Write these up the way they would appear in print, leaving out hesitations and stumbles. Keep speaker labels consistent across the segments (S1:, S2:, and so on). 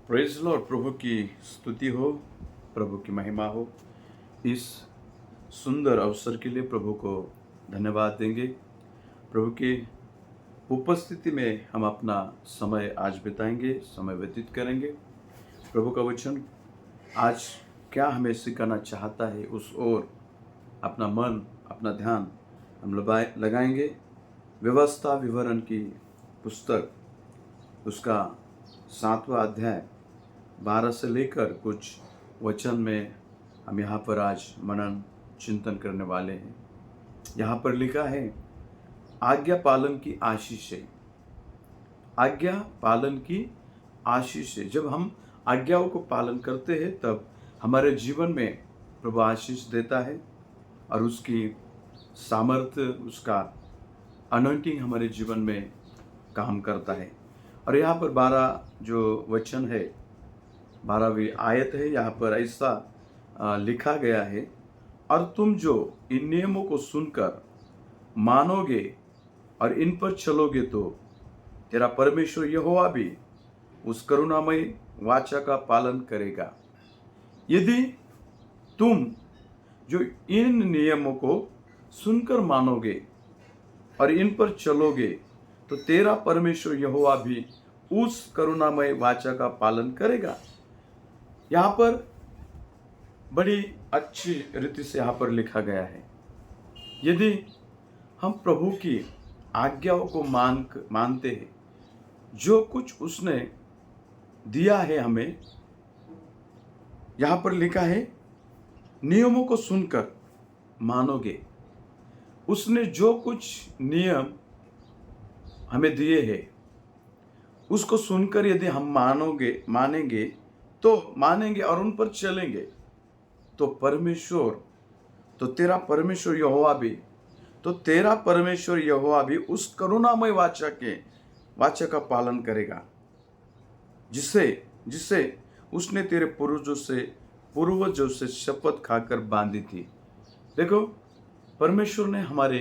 S1: Praise Lord. प्रभु की स्तुति हो, प्रभु की महिमा हो। इस सुंदर अवसर के लिए प्रभु को धन्यवाद देंगे। प्रभु की उपस्थिति में हम अपना समय आज बिताएंगे, समय व्यतीत करेंगे। प्रभु का वचन आज क्या हमें सिखाना चाहता है, उस ओर अपना मन, अपना ध्यान हम लगाएंगे। व्यवस्था विवरण की पुस्तक, उसका 7वां अध्याय 12 से लेकर कुछ वचन में हम यहाँ पर आज मनन चिंतन करने वाले हैं। यहाँ पर लिखा है, आज्ञा पालन की आशीष है। आज्ञा पालन की आशीष है। जब हम आज्ञाओं को पालन करते हैं तब हमारे जीवन में प्रभु आशीष देता है और उसकी सामर्थ्य, उसका अनॉइंटिंग हमारे जीवन में काम करता है। और यहाँ पर 12 जो वचन है, 12वीं आयत है, यहाँ पर ऐसा लिखा गया है, और तुम जो इन नियमों को सुनकर मानोगे और इन पर चलोगे तो तेरा परमेश्वर यहोवा भी उस करुणामय वाचा का पालन करेगा। यदि तुम जो इन नियमों को सुनकर मानोगे और इन पर चलोगे तो तेरा परमेश्वर यहोवा भी उस करुणामय वाचा का पालन करेगा। यहाँ पर बड़ी अच्छी रीति से यहाँ पर लिखा गया है, यदि हम प्रभु की आज्ञाओं को मानते हैं, जो कुछ उसने दिया है हमें, यहाँ पर लिखा है नियमों को सुनकर मानोगे। उसने जो कुछ नियम हमें दिए हैं उसको सुनकर यदि हम मानेंगे और उन पर चलेंगे तो तेरा परमेश्वर यहोवा भी उस करुणामय वाचा का पालन करेगा, जिसे उसने तेरे पूर्वजों से शपथ खाकर बांधी थी। देखो, परमेश्वर ने हमारे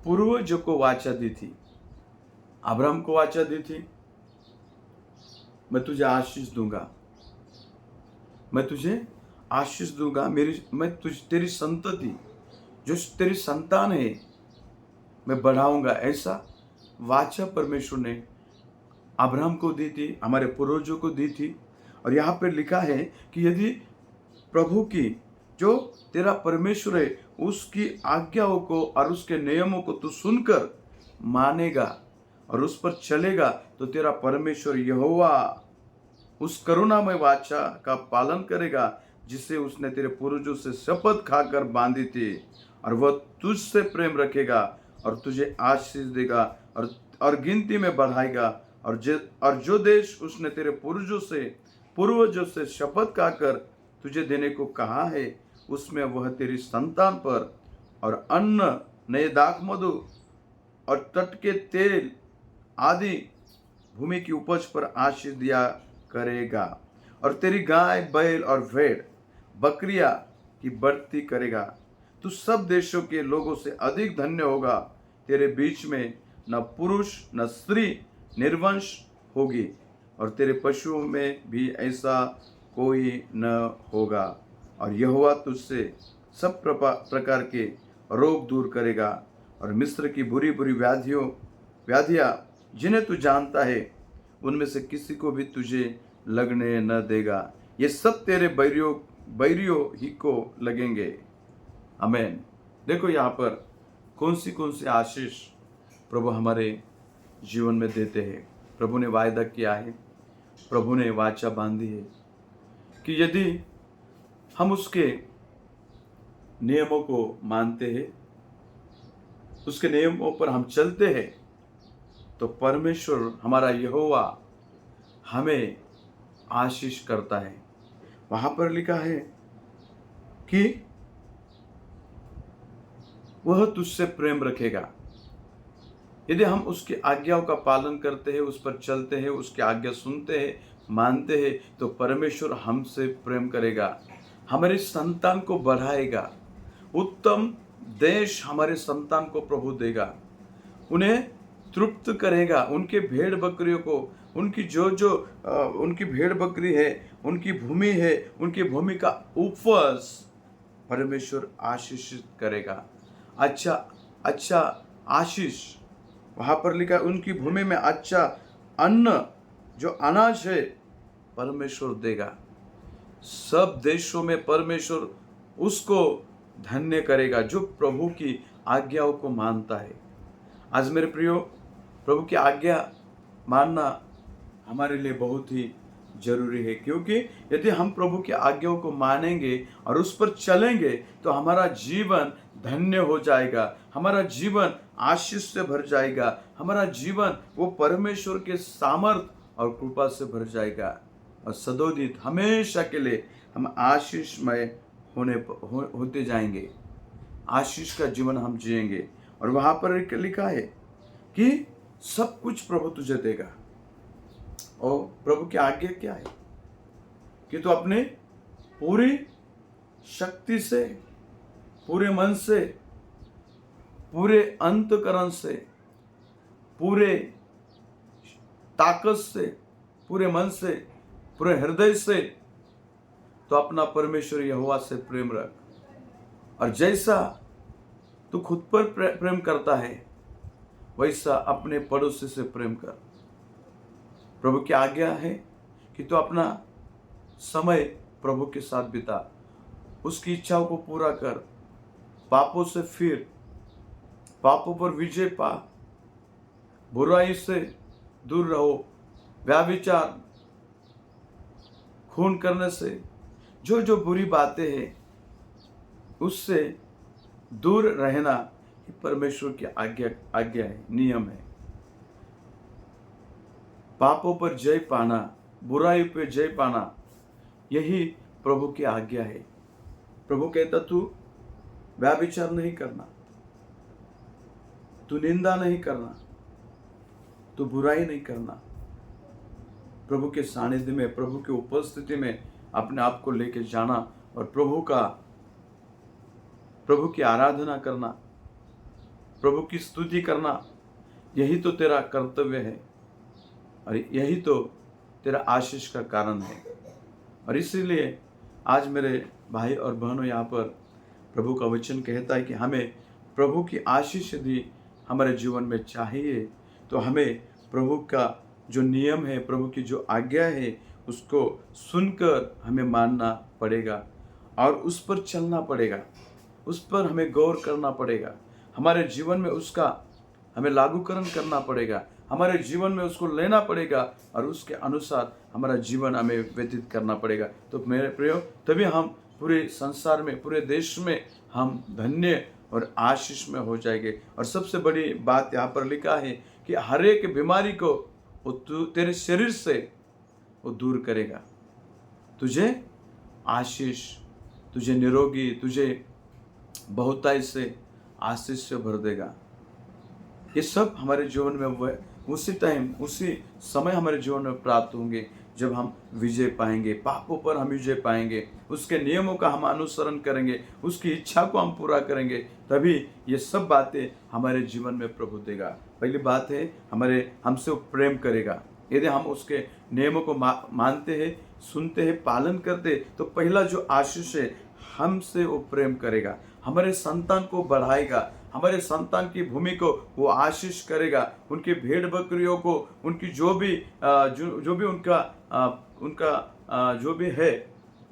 S1: पूर्वजों को वाचा दी थी। अब्राहम को वाचा दी थी, मैं तुझे आशीष दूंगा, तेरी संतति, जो तेरी संतान है, मैं बढ़ाऊंगा। ऐसा वाचा परमेश्वर ने अब्राहम को दी थी, हमारे पूर्वजों को दी थी। और यहाँ पर लिखा है कि यदि प्रभु की, जो तेरा परमेश्वर है, उसकी आज्ञाओं को और उसके नियमों को तू सुनकर मानेगा और उस पर चलेगा तो तेरा परमेश्वर यहोवा उस करुणामय वाचा का पालन करेगा, जिसे उसने तेरे पूर्वजों से शपथ खाकर बांधी थी। और वह तुझसे प्रेम रखेगा और तुझे आशीष देगा और गिनती में बढ़ाएगा। और जो देश उसने तेरे पूर्वजों से शपथ खाकर तुझे देने को कहा है, उसमें वह तेरी संतान पर और अन्न, नए दाखमधु और तट के तेल आदि भूमि की उपज पर आशीष दिया करेगा। और तेरी गाय, बैल और भेड़ बकरियां की बढ़ती करेगा। तू सब देशों के लोगों से अधिक धन्य होगा। तेरे बीच में न पुरुष न स्त्री निर्वंश होगी, और तेरे पशुओं में भी ऐसा कोई न होगा। और यहोवा तुझसे सब प्रकार के रोग दूर करेगा, और मिस्र की बुरी बुरी व्याधियां जिन्हें तू जानता है, उनमें से किसी को भी तुझे लगने न देगा। ये सब तेरे बैरियों ही को लगेंगे। आमीन। देखो, यहाँ पर कौन सी आशीष प्रभु हमारे जीवन में देते हैं। प्रभु ने वायदा किया है, प्रभु ने वाचा बांधी है कि यदि हम उसके नियमों को मानते हैं, उसके नियमों पर हम चलते हैं, तो परमेश्वर हमारा यहोवा हमें आशीष करता है। वहां पर लिखा है कि वह तुझसे प्रेम रखेगा। यदि हम उसकी आज्ञाओं का पालन करते हैं, उस पर चलते हैं, उसकी आज्ञा सुनते हैं, मानते हैं, तो परमेश्वर हमसे प्रेम करेगा, हमारी संतान को बढ़ाएगा। उत्तम देश हमारे संतान को प्रभु देगा, उन्हें तृप्त करेगा, उनके भेड़ बकरियों को उनकी जो जो उनकी भेड़ बकरी है, उनकी भूमि है, उनकी भूमि का उपज परमेश्वर आशीषित करेगा। अच्छा अच्छा आशीष वहाँ पर लिखा है, उनकी भूमि में अच्छा अन्न जो अनाज है परमेश्वर देगा। सब देशों में परमेश्वर उसको धन्य करेगा जो प्रभु की आज्ञाओं को मानता है। आज मेरे प्रियो, प्रभु की आज्ञा मानना हमारे लिए बहुत ही जरूरी है, क्योंकि यदि हम प्रभु की आज्ञाओं को मानेंगे और उस पर चलेंगे तो हमारा जीवन धन्य हो जाएगा, हमारा जीवन आशीष से भर जाएगा, हमारा जीवन वो परमेश्वर के सामर्थ और कृपा से भर जाएगा और सदोदित हमेशा के लिए हम आशीषमय होते जाएंगे। आशीष का जीवन हम जिएंगे। और वहां पर लिखा है कि सब कुछ प्रभु तुझे देगा। और प्रभु की आज्ञा क्या है कि तू अपने पूरी शक्ति से, पूरे मन से, पूरे अंतकरण से, पूरे ताकत से, पूरे मन से, पूरे हृदय से तो अपना परमेश्वर यहोवा से प्रेम रख। और जैसा तू खुद पर प्रेम करता है वैसा अपने पड़ोसी से प्रेम कर। प्रभु की आज्ञा है कि तू अपना समय प्रभु के साथ बिता, उसकी इच्छाओं को पूरा कर, पापों से फिर, पापों पर विजय पा, बुराई से दूर रहो, व्यभिचार, खून करने से, जो जो बुरी बातें हैं उससे दूर रहना ये परमेश्वर की आज्ञा है, नियम है। पापों पर जय पाना, बुराई पर जय पाना, यही प्रभु की आज्ञा है। प्रभु कहता तू व्यभिचार नहीं करना, तू निंदा नहीं करना, तू बुराई नहीं करना। प्रभु के सानिध्य में, प्रभु की उपस्थिति में अपने आप को लेके जाना और प्रभु की आराधना करना, प्रभु की स्तुति करना, यही तो तेरा कर्तव्य है और यही तो तेरा आशीष का कारण है। और इसीलिए आज मेरे भाई और बहनों, यहाँ पर प्रभु का वचन कहता है कि हमें प्रभु की आशीष यदि हमारे जीवन में चाहिए तो हमें प्रभु का जो नियम है, प्रभु की जो आज्ञा है, उसको सुनकर हमें मानना पड़ेगा और उस पर चलना पड़ेगा, उस पर हमें गौर करना पड़ेगा, हमारे जीवन में उसका हमें लागूकरण करना पड़ेगा, हमारे जीवन में उसको लेना पड़ेगा और उसके अनुसार हमारा जीवन हमें व्यतीत करना पड़ेगा। तो मेरे प्रियो, तभी हम पूरे संसार में, पूरे देश में हम धन्य और आशीष में हो जाएंगे। और सबसे बड़ी बात यहाँ पर लिखा है कि हर एक बीमारी को वो तेरे शरीर से वो दूर करेगा, तुझे आशीष, तुझे निरोगी, तुझे बहुताई से आशीष से भर देगा। ये सब हमारे जीवन में उसी टाइम, उसी समय हमारे जीवन में प्राप्त होंगे जब हम विजय पाएंगे, पापों पर हम विजय पाएंगे, उसके नियमों का हम अनुसरण करेंगे, उसकी इच्छा को हम पूरा करेंगे, तभी ये सब बातें हमारे जीवन में प्रभु देगा। पहली बात है हमसे वो प्रेम करेगा। यदि हम उसके नियमों को मानते हैं, सुनते हैं, पालन करते, तो पहला जो आशीष है हमसे वो प्रेम करेगा, हमारे संतान को बढ़ाएगा, हमारे संतान की भूमि को वो आशीष करेगा, उनकी भेड़ बकरियों को, उनकी जो भी उनका जो भी है,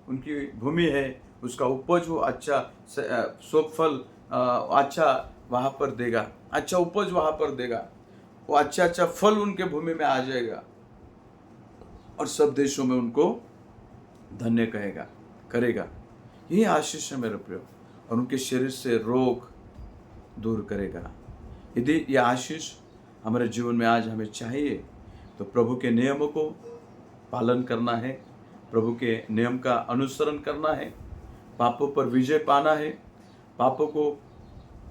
S1: उनकी भूमि है, उसका उपज वो अच्छा सोफल अच्छा वहाँ पर देगा, अच्छा उपज वहाँ पर देगा, वो अच्छा फल उनके भूमि में आ जाएगा और सब देशों में उनको धन्य करेगा। यही आशीष है मेरे प्रियो। और उनके शरीर से रोग दूर करेगा। यदि यह आशीष हमारे जीवन में आज हमें चाहिए तो प्रभु के नियमों को पालन करना है, प्रभु के नियम का अनुसरण करना है, पापों पर विजय पाना है, पापों को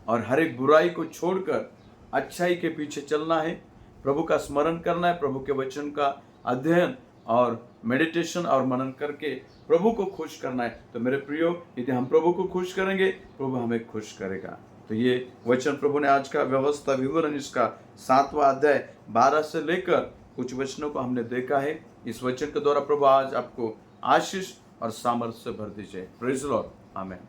S1: और हर एक बुराई को छोड़कर अच्छाई के पीछे चलना है, प्रभु का स्मरण करना है, प्रभु के वचन का अध्ययन और मेडिटेशन और मनन करके प्रभु को खुश करना है। तो मेरे प्रियो, यदि हम प्रभु को खुश करेंगे, प्रभु हमें खुश करेगा। तो ये वचन प्रभु ने आज का व्यवस्था विवरण, इसका 7वां अध्याय 12 से लेकर कुछ वचनों को हमने देखा है। इस वचन के द्वारा प्रभु आज आपको आशीष और सामर्थ्य से भर दीजिए। Praise the Lord. आमीन।